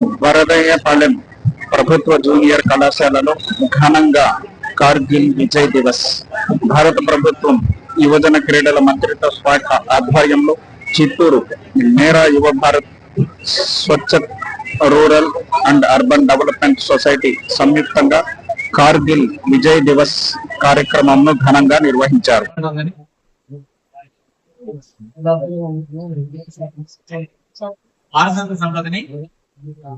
వరదయ్యపాలెం ప్రభుత్వ జూనియర్ కళాశాలలో ఘనంగా కార్గిల్ విజయ్ దివస్ భారత ప్రభుత్వం యువజన క్రీడల మంత్రిత్వ శాఖ ఆధ్వర్యంలో Chittoor Mera Yuva Bharat Swachh rural and urban development society సంయుక్తంగా కార్గిల్ విజయ్ దివస్ కార్యక్రమంను ఘనంగా నిర్వహించారు. సంపదని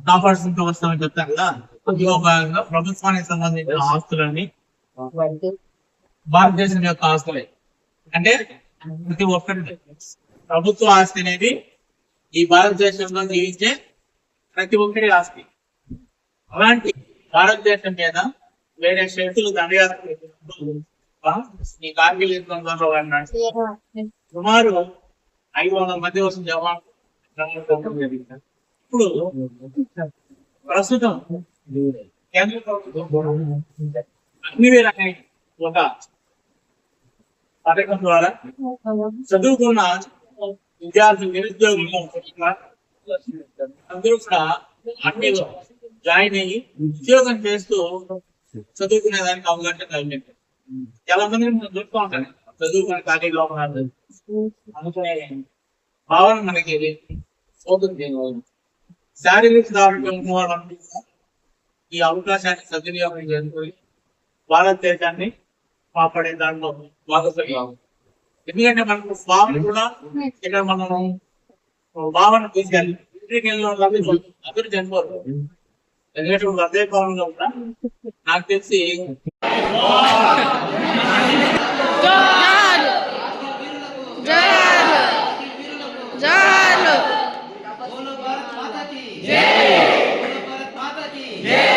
కాపాడుకుంటూ వస్తామని చెప్తారు కదా. ఇందులో భాగంగా ప్రభుత్వానికి సంబంధించిన ఆస్తులన్నీ భారతదేశం యొక్క ఆస్తులే. అంటే ప్రతి ఒక్కరి ప్రభుత్వ ఆస్తి అనేది ఈ భారతదేశంలో జీవించే ప్రతి ఒక్కరి ఆస్తి. అలాంటి భారతదేశం మీద వేరే శక్తులు దండయాత్ర ఈ కార్గిల్ యుద్ధంలో సుమారు 500 మంది వస్తుంది జవాన్. ఇప్పుడు ప్రస్తుతం కేంద్ర ప్రభుత్వం అగ్నివీర్ అనే ఒక పథకం ద్వారా చదువుకున్న విద్యార్థులు నిరుద్యోగులు అందరూ కూడా అన్ని జాయిన్ అయ్యి ఉద్యోగం చేస్తూ చదువుకునే దానికి అవకాశం కలిగింది. చాలా మంది చూస్తూ ఉంటాను చదువుకునే ఖాళీలో అనుకునే భావన మనకి పోతుంది. శారీరక దారుణం ఈ అవకాశాన్ని సద్వినియోగం చేసుకుని భారతదేశాన్ని కాపాడే దాంట్లో భాగస్వామ్యం. ఎందుకంటే మనకు భావన కూడా ఇక్కడ మనం భావన తీసుకెళ్ళి ఇంటికి అందరూ చనిపోరు. ఎందుకంటే అదే భావనలో కూడా నాకు తెలిసి జై